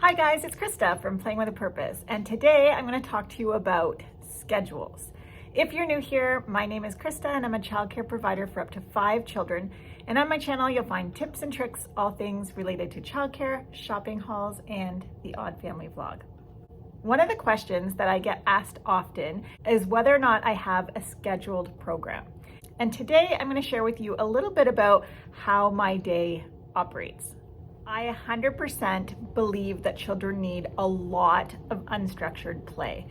Hi guys, it's Krista from Playing with a Purpose, and today I'm going to talk to you about schedules. If you're new here, my name is Krista and I'm a childcare provider for up to 5 children, and on my channel you'll find tips and tricks, all things related to childcare, shopping hauls, and the odd family vlog. One of the questions that I get asked often is whether or not I have a scheduled program. And today I'm going to share with you a little bit about how my day operates. I 100% believe that children need a lot of unstructured play.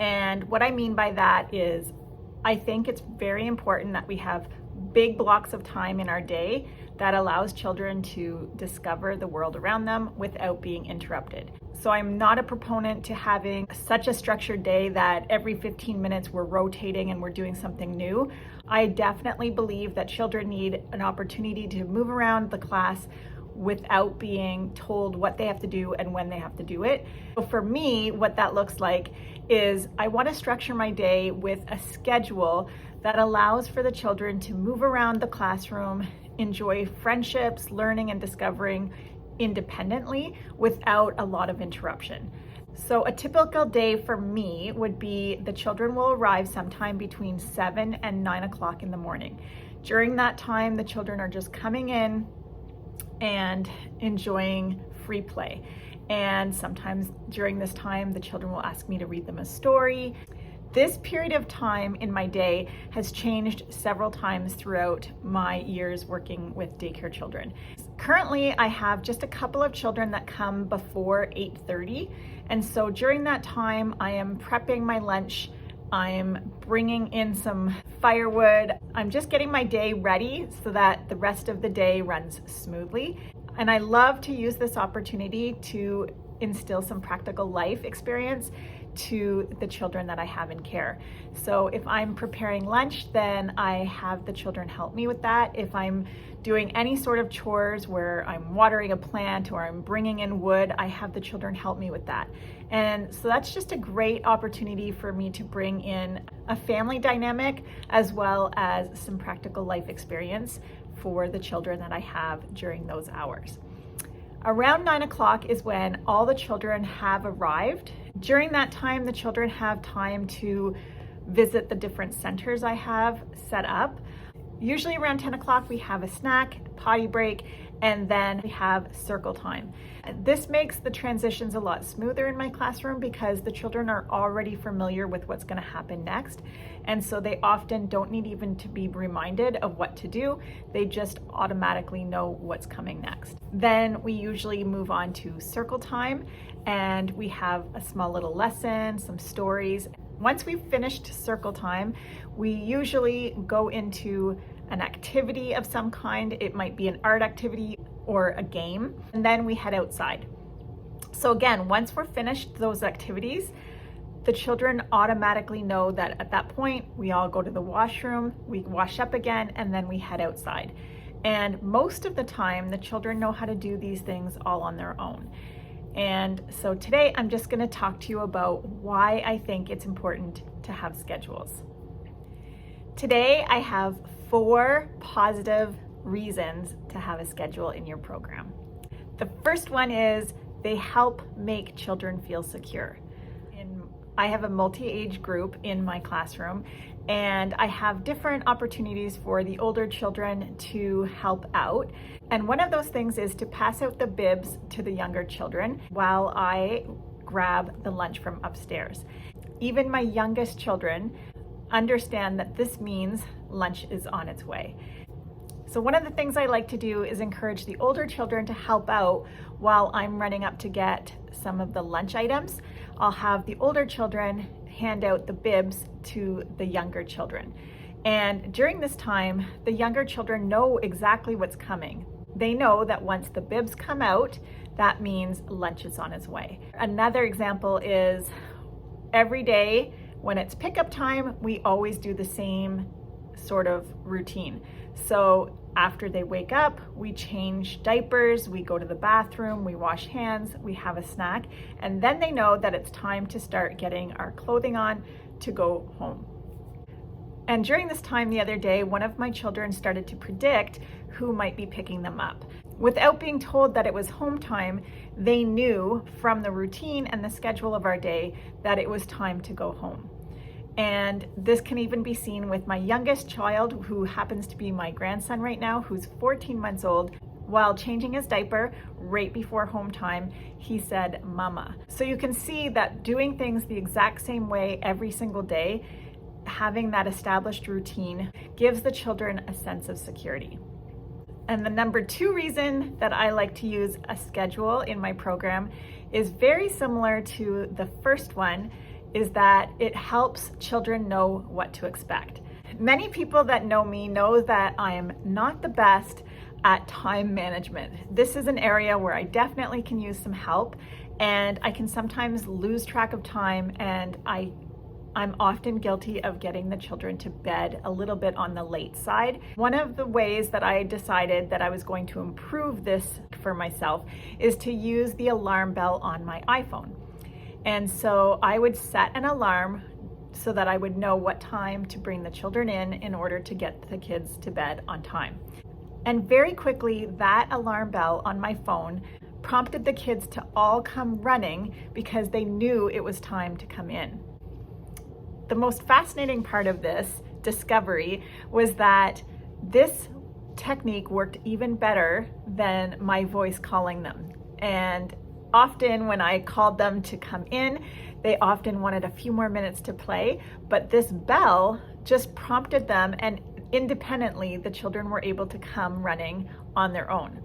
And what I mean by that is I think it's very important that we have big blocks of time in our day that allows children to discover the world around them without being interrupted. So I'm not a proponent to having such a structured day that every 15 minutes we're rotating and we're doing something new. I definitely believe that children need an opportunity to move around the class without being told what they have to do and when they have to do it. So for me, what that looks like is I want to structure my day with a schedule that allows for the children to move around the classroom, enjoy friendships, learning and discovering independently without a lot of interruption. So a typical day for me would be the children will arrive sometime between 7 and 9 o'clock in the morning. During that time, the children are just coming in and enjoying free play. And sometimes during this time, the children will ask me to read them a story. This period of time in my day has changed several times throughout my years working with daycare children. Currently, I have just a couple of children that come before 8:30. And so during that time, I am prepping my lunch. I'm bringing in some firewood. I'm just getting my day ready so that the rest of the day runs smoothly. And I love to use this opportunity to instill some practical life experience to the children that I have in care. So if I'm preparing lunch, then I have the children help me with that. If I'm doing any sort of chores where I'm watering a plant or I'm bringing in wood, I have the children help me with that. And so that's just a great opportunity for me to bring in a family dynamic as well as some practical life experience for the children that I have during those hours. Around 9 o'clock is when all the children have arrived. During that time, the children have time to visit the different centers I have set up. Usually around 10 o'clock, we have a snack, potty break, and then we have circle time. This makes the transitions a lot smoother in my classroom because the children are already familiar with what's going to happen next. And so they often don't need even to be reminded of what to do. They just automatically know what's coming next. Then we usually move on to circle time and we have a small little lesson, some stories. Once we've finished circle time, we usually go into an activity of some kind. It might be an art activity or a game, and then we head outside. So again, once we're finished those activities, the children automatically know that at that point, we all go to the washroom, we wash up again, and then we head outside. And most of the time, the children know how to do these things all on their own. And so today I'm just going to talk to you about why I think it's important to have schedules. Today I have 4 positive reasons to have a schedule in your program. The first one is they help make children feel secure. I have a multi-age group in my classroom, and I have different opportunities for the older children to help out. And one of those things is to pass out the bibs to the younger children while I grab the lunch from upstairs. Even my youngest children understand that this means lunch is on its way. So one of the things I like to do is encourage the older children to help out while I'm running up to get some of the lunch items. I'll have the older children hand out the bibs to the younger children. And during this time, the younger children know exactly what's coming. They know that once the bibs come out, that means lunch is on its way. Another example is every day when it's pickup time, we always do the same sort of routine. So after they wake up, we change diapers, we go to the bathroom, we wash hands, we have a snack, and then they know that it's time to start getting our clothing on to go home. And during this time the other day, one of my children started to predict who might be picking them up. Without being told that it was home time, they knew from the routine and the schedule of our day that it was time to go home. And this can even be seen with my youngest child, who happens to be my grandson right now, who's 14 months old. While changing his diaper right before home time, he said, "Mama." So you can see that doing things the exact same way every single day, having that established routine, gives the children a sense of security. And the number 2 reason that I like to use a schedule in my program is very similar to the first one, is that it helps children know what to expect. Many people that know me know that I am not the best at time management. This is an area where I definitely can use some help, and I can sometimes lose track of time, and I'm often guilty of getting the children to bed a little bit on the late side. One of the ways that I decided that I was going to improve this for myself is to use the alarm bell on my iPhone. And so I would set an alarm so that I would know what time to bring the children in order to get the kids to bed on time. And very quickly, that alarm bell on my phone prompted the kids to all come running because they knew it was time to come in. The most fascinating part of this discovery was that this technique worked even better than my voice calling them. And often when I called them to come in, they often wanted a few more minutes to play, but this bell just prompted them, and independently, the children were able to come running on their own.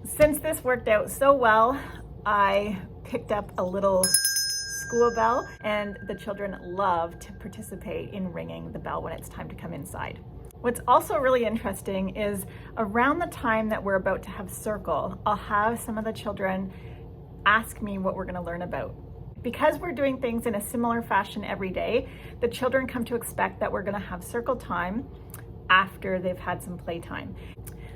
Since this worked out so well, I picked up a little school bell, and the children love to participate in ringing the bell when it's time to come inside. What's also really interesting is around the time that we're about to have circle, I'll have some of the children ask me what we're going to learn about. Because we're doing things in a similar fashion every day, the children come to expect that we're going to have circle time after they've had some playtime.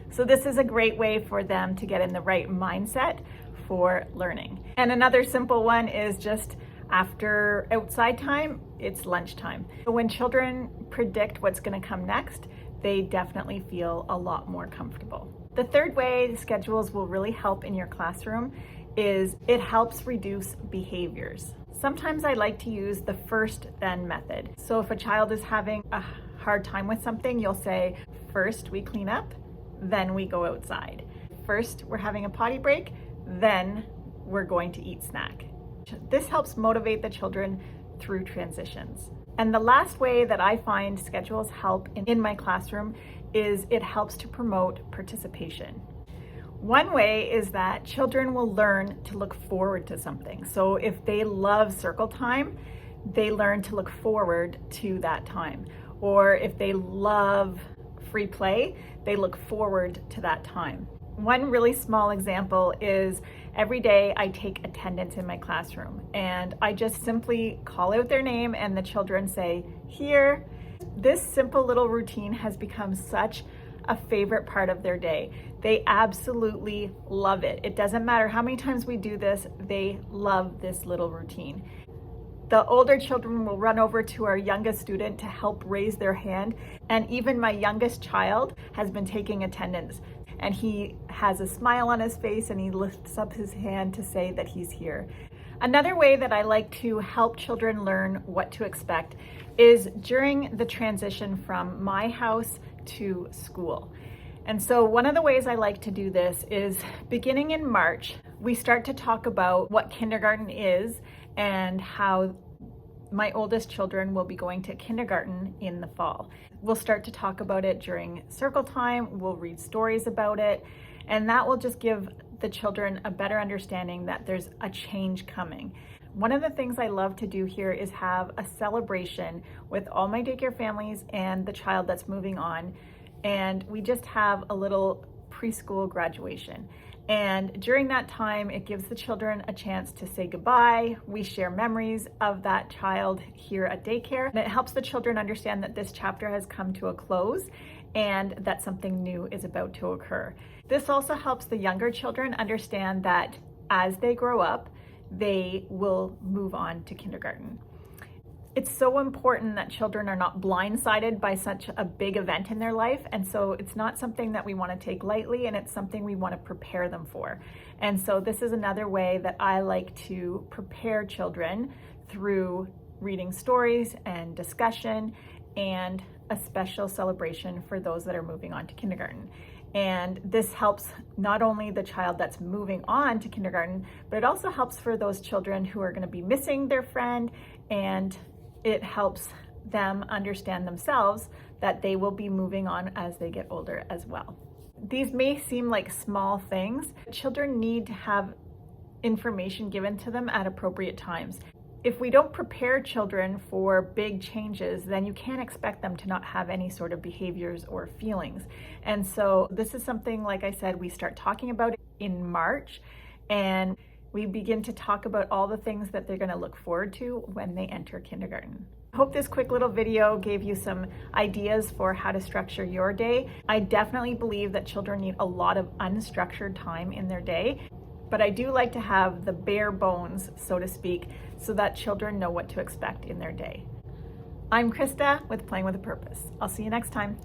So this is a great way for them to get in the right mindset for learning. And another simple one is just after outside time, it's lunchtime. So when children predict what's going to come next, they definitely feel a lot more comfortable. The third way schedules will really help in your classroom is it helps reduce behaviors. Sometimes I like to use the first then method. So if a child is having a hard time with something, you'll say, first we clean up, then we go outside. First we're having a potty break, then we're going to eat snack. This helps motivate the children through transitions. And the last way that I find schedules help in my classroom is it helps to promote participation. One way is that children will learn to look forward to something. So if they love circle time, they learn to look forward to that time. Or if they love free play, they look forward to that time. One really small example is every day I take attendance in my classroom, and I just simply call out their name and the children say, "Here." This simple little routine has become such a favorite part of their day. They absolutely love it. It doesn't matter how many times we do this, they love this little routine. The older children will run over to our youngest student to help raise their hand, and even my youngest child has been taking attendance, and he has a smile on his face and he lifts up his hand to say that he's here. Another way that I like to help children learn what to expect is during the transition from my house to school. And so one of the ways I like to do this is beginning in March, we start to talk about what kindergarten is and how my oldest children will be going to kindergarten in the fall. We'll start to talk about it during circle time, we'll read stories about it, and that will just give the children a better understanding that there's a change coming. One of the things I love to do here is have a celebration with all my daycare families and the child that's moving on, and we just have a little preschool graduation. And during that time, it gives the children a chance to say goodbye. We share memories of that child here at daycare, and it helps the children understand that this chapter has come to a close and that something new is about to occur. This also helps the younger children understand that as they grow up, they will move on to kindergarten. It's so important that children are not blindsided by such a big event in their life. And so it's not something that we want to take lightly, and it's something we want to prepare them for. And so this is another way that I like to prepare children through reading stories and discussion and a special celebration for those that are moving on to kindergarten. And this helps not only the child that's moving on to kindergarten, but it also helps for those children who are going to be missing their friend, and it helps them understand themselves that they will be moving on as they get older as well. These may seem like small things. Children need to have information given to them at appropriate times. If we don't prepare children for big changes, then you can't expect them to not have any sort of behaviors or feelings. And so this is something, like I said, we start talking about in March, and we begin to talk about all the things that they're going to look forward to when they enter kindergarten. I hope this quick little video gave you some ideas for how to structure your day. I definitely believe that children need a lot of unstructured time in their day, but I do like to have the bare bones, so to speak, so that children know what to expect in their day. I'm Krista with Playing with a Purpose. I'll see you next time.